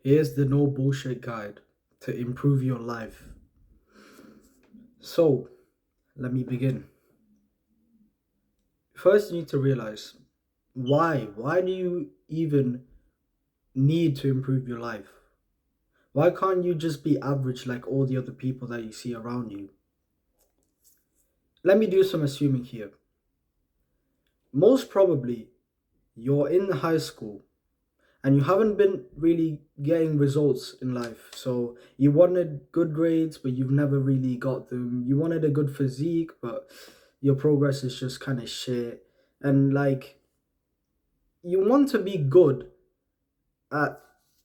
Here's the no bullshit guide to improve your life. So, let me begin. First, you need to realize why. Why do you even need to improve your life? Why can't you just be average like all the other people that you see around you? Let me do some assuming here. Most probably, you're in high school and you haven't been really getting results in life. So you wanted good grades, but you've never really got them. You wanted a good physique, but your progress is just kind of shit. And like, you want to be good at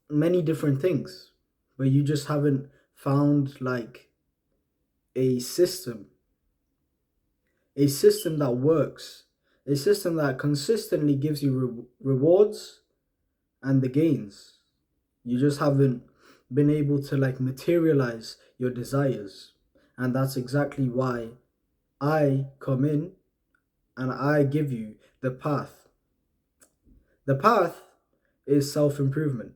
many different things, but you just haven't found like a system, a system that works, a system that consistently gives you rewards and the gains. You just haven't been able to like materialize your desires. And that's exactly why I come in and I give you the path. The path is self improvement.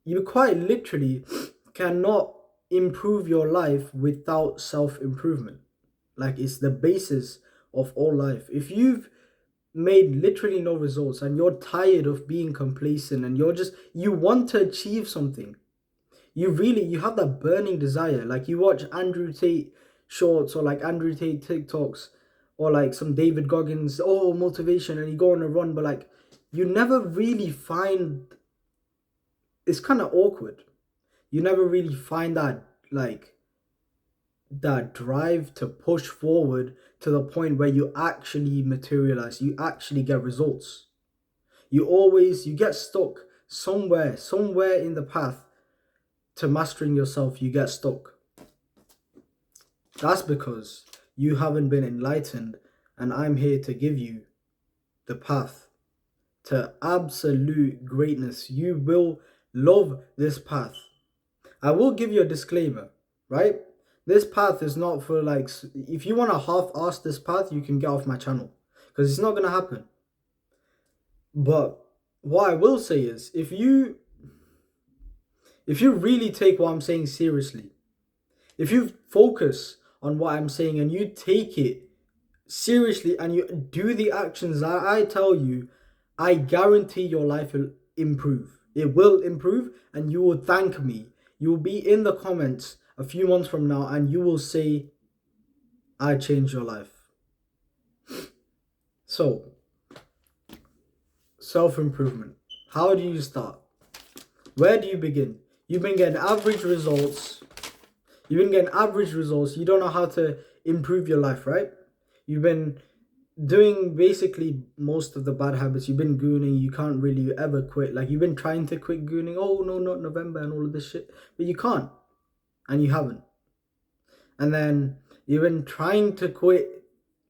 You quite literally cannot improve your life without self improvement. Like, it's the basis of all life. If you've made literally no results and you're tired of being complacent and you want to achieve something, you have that burning desire. Like, you watch Andrew Tate shorts or like Andrew Tate TikToks or like some David Goggins, motivation, and you go on a run, but like, you never really find, it's kind of awkward. You never really find that like that drive to push forward to the point where you actually materialize, you actually get results. You get stuck somewhere in the path to mastering yourself. You get stuck. That's because you haven't been enlightened, and I'm here to give you the path to absolute greatness. You will love this path. I will give you a disclaimer, right? This path is not for like, if you want to half-ass this path, you can get off my channel because it's not going to happen. But what I will say is, if you really take what I'm saying seriously, if you focus on what I'm saying and you take it seriously and you do the actions that I tell you, I guarantee your life will improve. It will improve, and you will thank me. You will be in the comments a few months from now and you will say, I changed your life. So, self improvement. How do you start? Where do you begin? You've been getting average results. You don't know how to improve your life, right? You've been doing basically most of the bad habits. You've been gooning. You can't really ever quit. Like, you've been trying to quit gooning. Oh no, not November and all of this shit. But you can't. And you haven't. And then you've been trying to quit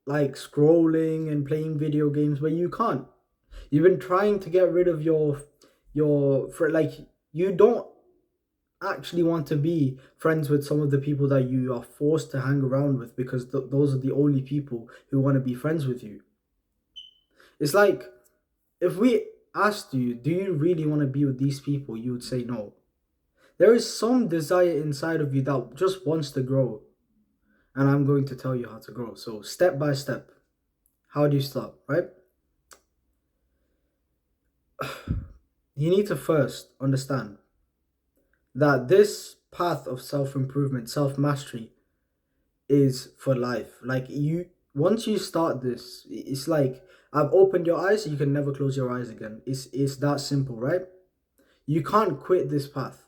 like scrolling and playing video games, but you can't. You've been trying to get rid of like, you don't actually want to be friends with some of the people that you are forced to hang around with because those are the only people who want to be friends with you. It's like, if we asked you, do you really want to be with these people, you would say no. There is some desire inside of you that just wants to grow, and I'm going to tell you how to grow. So, step by step, how do you start, right? You need to first understand that this path of self-improvement, self-mastery, is for life. Like, once you start this, it's like I've opened your eyes, so you can never close your eyes again. It's that simple, right? You can't quit this path.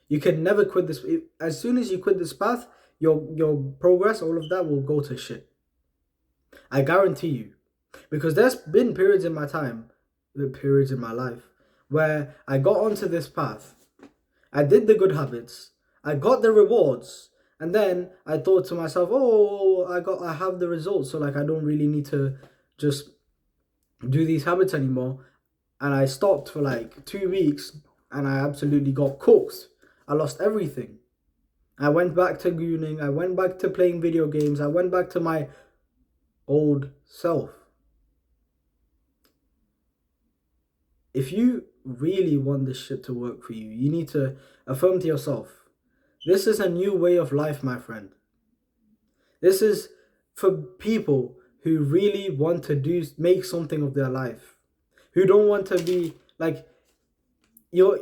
You can never quit this. As soon as you quit this path, your progress, all of that will go to shit. I guarantee you. Because there's been periods in my time, periods in my life, where I got onto this path. I did the good habits. I got the rewards. And then I thought to myself, oh, I have the results. So like, I don't really need to just do these habits anymore. And I stopped for like 2 weeks and I absolutely got cooked. I lost everything. I went back to gooning. I went back to playing video games. I went back to my old self. If you really want this shit to work for you, you need to affirm to yourself, this is a new way of life, my friend. This is for people who really want to make something of their life, who don't want to be like, you're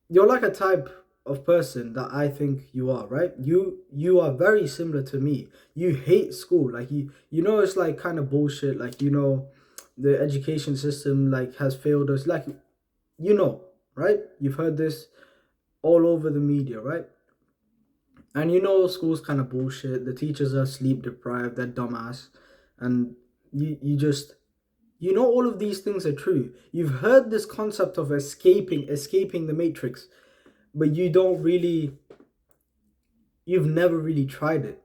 you're like a type of person that I think you are, right? You are very similar to me. You hate school. Like you know it's like kind of bullshit. Like, you know, the education system like has failed us. Like, you know, right? You've heard this all over the media, right? And you know school's kind of bullshit. The teachers are sleep deprived, they're dumbass. And you just, you know, all of these things are true. You've heard this concept of escaping the matrix, but you've never really tried it.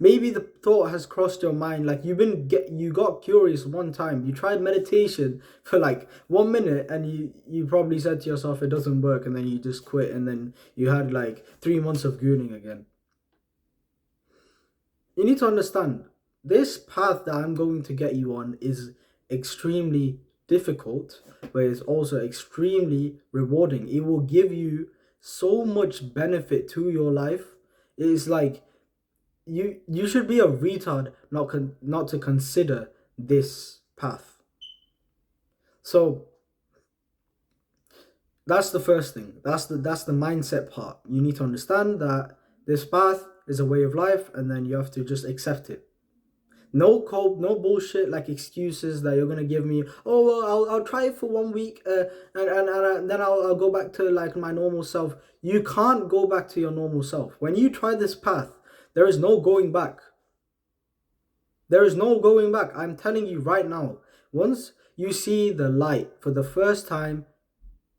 Maybe the thought has crossed your mind, like you got curious one time, you tried meditation for like 1 minute, and you probably said to yourself it doesn't work, and then you just quit, and then you had like 3 months of gooning again. You need to understand, this path that I'm going to get you on is extremely difficult, but it's also extremely rewarding. It will give you so much benefit to your life. It is like, you should be a retard not to consider this path. So that's the first thing. That's the mindset part. You need to understand that this path is a way of life, and then you have to just accept it. No no bullshit like excuses that you're gonna give me. Oh well, I'll try it for 1 week, and then I'll go back to like my normal self. You can't go back to your normal self. When you try this path, there is no going back. There is no going back. I'm telling you right now. Once you see the light for the first time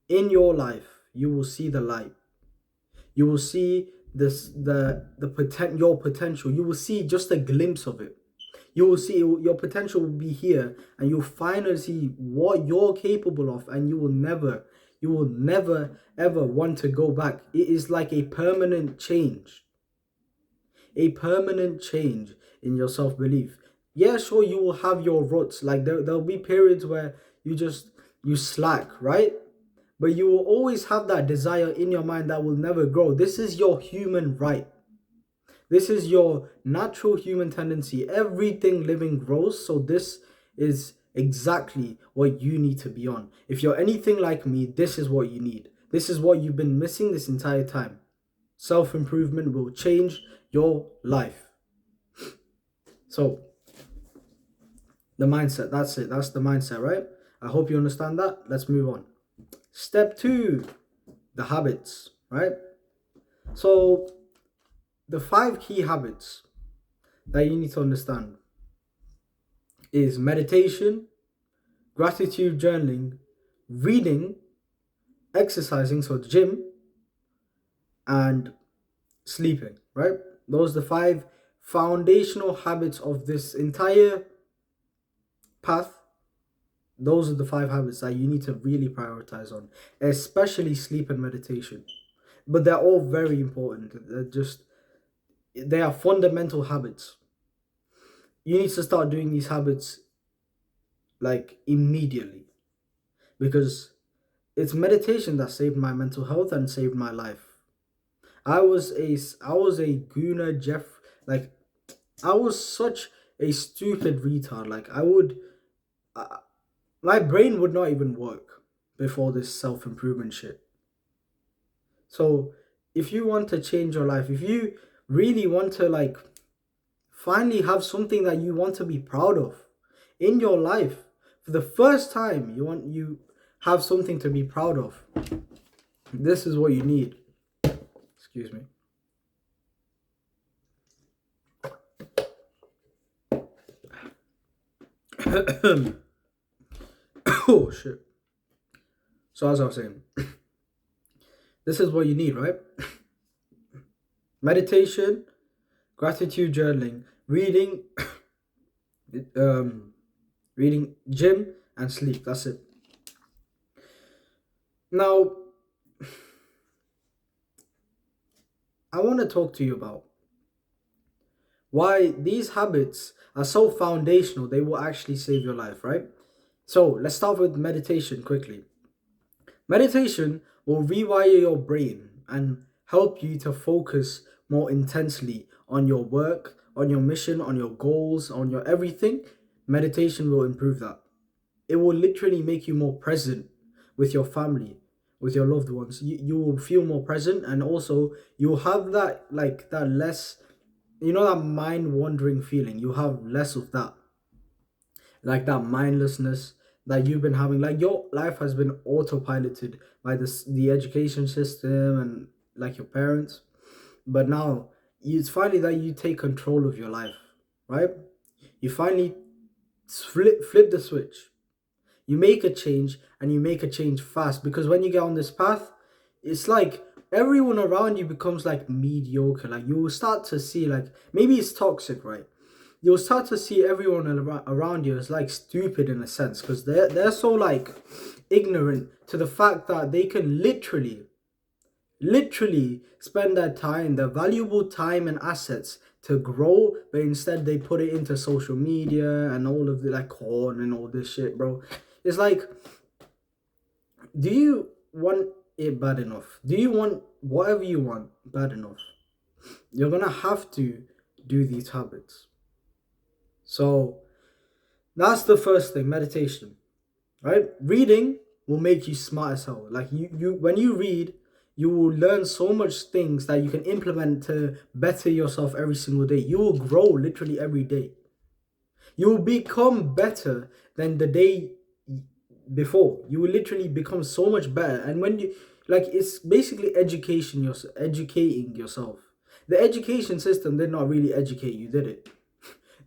in your life, you will see the light. You will see your potential. You will see just a glimpse of it. You will see your potential will be here, and you'll finally see what you're capable of, and you will never ever want to go back. It is like a permanent change. A permanent change in your self-belief. Yeah, sure, you will have your ruts. Like there'll be periods where you slack, right? But you will always have that desire in your mind that will never grow. This is your human right. This is your natural human tendency. Everything living grows. So this is exactly what you need to be on. If you're anything like me, this is what you need. This is what you've been missing this entire time. Self-improvement will change your life. So the mindset, that's it. That's the mindset, right? I hope you understand that. Let's move on. Step 2, the habits, right? So the 5 key habits that you need to understand is meditation, gratitude journaling, reading, exercising, so gym, and sleeping, right? Those are the 5 foundational habits of this entire path. Those are the 5 habits that you need to really prioritize on, especially sleep and meditation. But they're all very important. They are fundamental habits. You need to start doing these habits like immediately, because it's meditation that saved my mental health and saved my life. I was a gooner Jeff, like I was such a stupid retard. Like my brain would not even work before this self-improvement shit. So if you want to change your life, if you really want to like finally have something that you want to be proud of in your life, for the first time you have something to be proud of, this is what you need. Excuse me. Oh shit. So as I was saying, this is what you need, right? Meditation, gratitude journaling, reading, reading, gym, and sleep. That's it. Now, I want to talk to you about why these habits are so foundational. They will actually save your life, right? So let's start with meditation quickly. Meditation will rewire your brain and help you to focus more intensely on your work, on your mission, on your goals, on your everything. Meditation will improve that. It will literally make you more present with your family, with your loved ones. You will feel more present, and also you'll have that, like, that less, that mind wandering feeling. You have less of that, like that mindlessness that you've been having. Like, your life has been autopiloted by the education system and like your parents, but now it's finally that you take control of your life, right? You finally flip the switch. You make a change, and you make a change fast, because when you get on this path, it's like everyone around you becomes like mediocre. Like, you will start to see, like, maybe it's toxic, right? You'll start to see everyone around you as like stupid in a sense, because they're so like ignorant to the fact that they can literally spend their time, their valuable time and assets to grow, but instead they put it into social media and all of the like corn and all this shit, bro. It's like, do you want it bad enough? Do you want whatever you want bad enough? You're gonna have to do these habits. So that's the first thing, meditation, right? Reading will make you smart as hell. Like, you when you read, you will learn so much things that you can implement to better yourself every single day. You will grow literally every day. You will become better than the day before. You will literally become so much better. And when you, like, it's basically educating yourself. The education system did not really educate you, did it?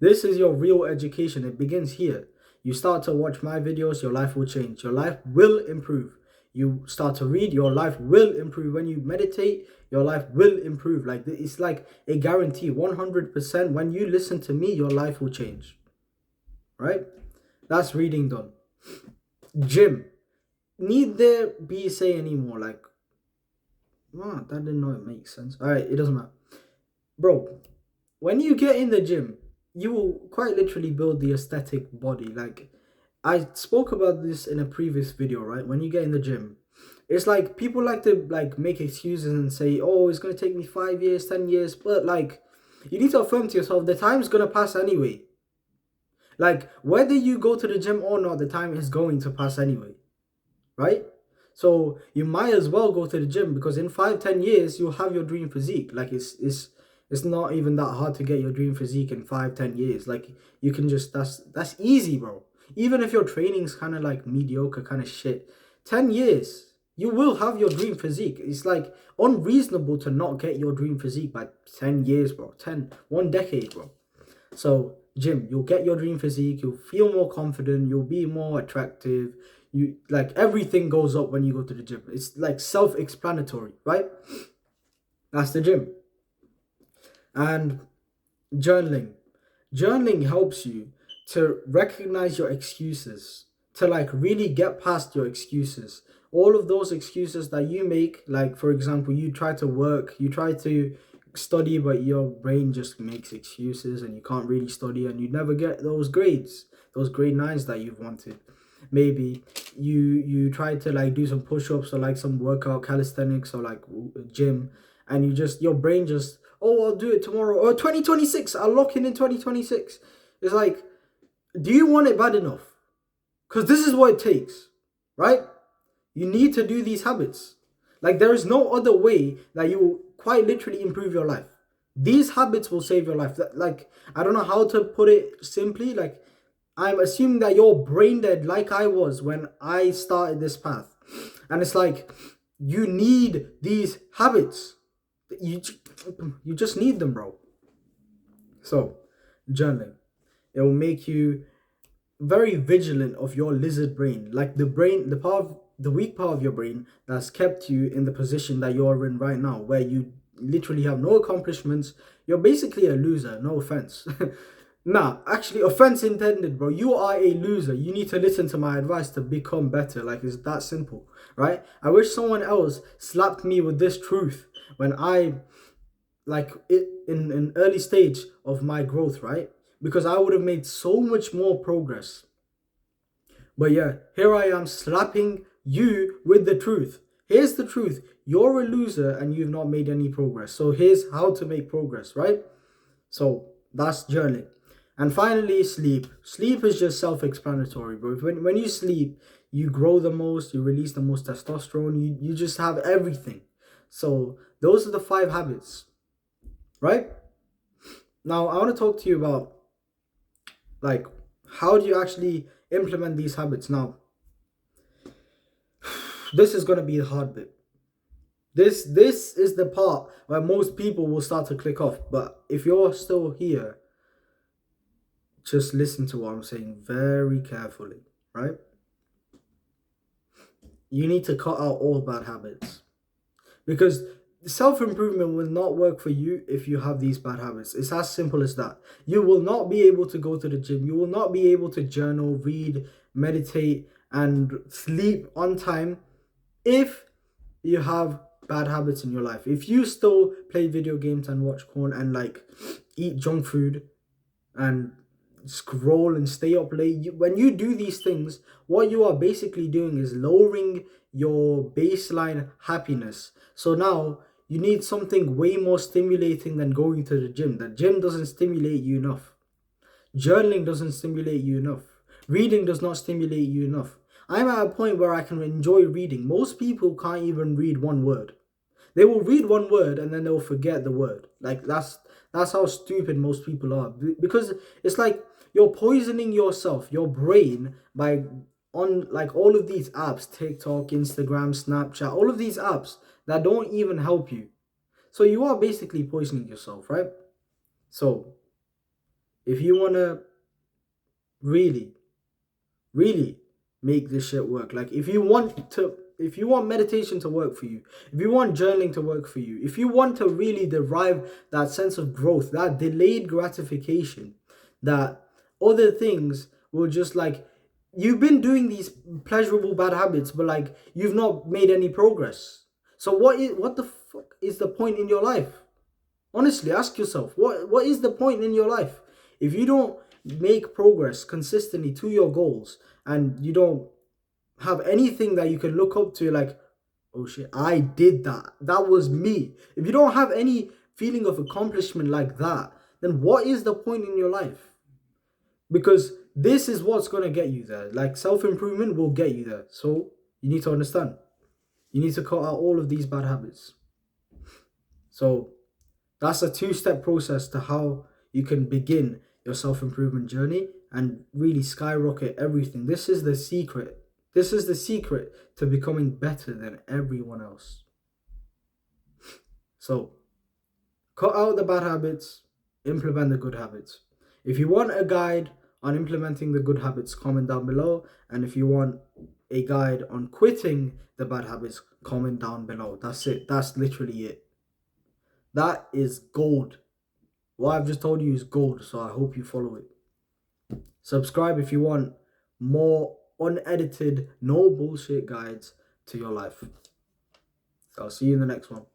This is your real education. It begins here. You start to watch my videos, your life will change. Your life will improve. You start to read, your life will improve. When you meditate, your life will improve. Like, it's like a guarantee, 100%. When you listen to me, your life will change. Right? That's reading done. Gym. Need there be say anymore? Like, that didn't know it makes sense. Alright, it doesn't matter. Bro, when you get in the gym, you will quite literally build the aesthetic body. Like, I spoke about this in a previous video, right? When you get in the gym, it's like people like to like make excuses and say, oh, it's gonna take me 5 years, 10 years, but like, you need to affirm to yourself, the time's gonna pass anyway. Like, whether you go to the gym or not, the time is going to pass anyway, right? So you might as well go to the gym, because in 5-10 years you'll have your dream physique. Like, it's not even that hard to get your dream physique in 5-10 years. Like, you can just, that's easy, bro. Even if your training's kind of like mediocre, kind of shit, 10 years you will have your dream physique. It's like unreasonable to not get your dream physique by 10 years, bro. 1 decade, bro. So gym, you'll get your dream physique, you'll feel more confident, you'll be more attractive. You, like, everything goes up when you go to the gym. It's like self-explanatory, right? That's the gym. And journaling. Journaling helps you to recognize your excuses, to like really get past your excuses. All of those excuses that you make, like, for example, you try to work, you try to study, but your brain just makes excuses and you can't really study, and you never get those grades, those grade 9s that you've wanted. Maybe you try to like do some push-ups or like some workout, calisthenics, or like gym, and your brain just, oh, I'll do it tomorrow, or 2026, I'll lock in 2026. It's like, do you want it bad enough? Because this is what it takes, right? You need to do these habits. Like, there is no other way that you will quite literally improve your life. These habits will save your life. Like, I don't know how to put it simply. Like, I'm assuming that you're brain dead like I was when I started this path. And it's like, you need these habits. You just need them, bro. So, journaling. It will make you very vigilant of your lizard brain. Like, the weak part of your brain that's kept you in the position that you're in right now, where you literally have no accomplishments. You're basically a loser, no offense. Nah, actually, offense intended, bro. You are a loser. You need to listen to my advice to become better. Like, it's that simple, right? I wish someone else slapped me with this truth when I, like, it in an early stage of my growth, right? Because I would have made so much more progress. But yeah, here I am slapping you with the truth. Here's the truth. You're a loser and you've not made any progress. So here's how to make progress, right? So that's journaling. And finally, sleep. Sleep is just self-explanatory, bro. When you sleep, you grow the most, you release the most testosterone, you just have everything. So those are the 5 habits, right? Now I want to talk to you about, like, how do you actually implement these habits. Now this is going to be the hard bit. This is the part where most people will start to click off. But if you're still here, just listen to what I'm saying very carefully, right? You need to cut out all bad habits, because self-improvement will not work for you if you have these bad habits. It's as simple as that. You will not be able to go to the gym. You will not be able to journal, read, meditate, and sleep on time if you have bad habits in your life. If you still play video games and watch porn and like eat junk food and scroll and stay up late, when you do these things, what you are basically doing is lowering your baseline happiness. So now you need something way more stimulating than going to the gym. The gym doesn't stimulate you enough. Journaling doesn't stimulate you enough. Reading does not stimulate you enough. I'm at a point where I can enjoy reading. Most people can't even read one word. They will read one word and then they'll forget the word. Like that's how stupid most people are. Because it's like you're poisoning yourself, your brain, by on like all of these apps, TikTok, Instagram, Snapchat, all of these apps that don't even help you. So you are basically poisoning yourself, right? So if you wanna really, really make this shit work, like if you want meditation to work for you, if you want journaling to work for you, if you want to really derive that sense of growth, that delayed gratification, that other things will just like, you've been doing these pleasurable bad habits, but like you've not made any progress. So what the fuck is the point in your life? Honestly, ask yourself, what is the point in your life if you don't make progress consistently to your goals, and you don't have anything that you can look up to, like, oh shit, I did that. That was me. If you don't have any feeling of accomplishment like that, then what is the point in your life? Because this is what's going to get you there. Like, self-improvement will get you there. So you need to understand. You need to cut out all of these bad habits. So that's a 2-step process to how you can begin your self-improvement journey and really skyrocket everything. This is the secret. This is the secret to becoming better than everyone else. So, cut out the bad habits, implement the good habits. If you want a guide on implementing the good habits, comment down below. And if you want a guide on quitting the bad habits, comment down below. That's it. That's literally it. That is gold. What I've just told you is gold, so I hope you follow it. Subscribe if you want more unedited, no bullshit guides to your life. So I'll see you in the next one.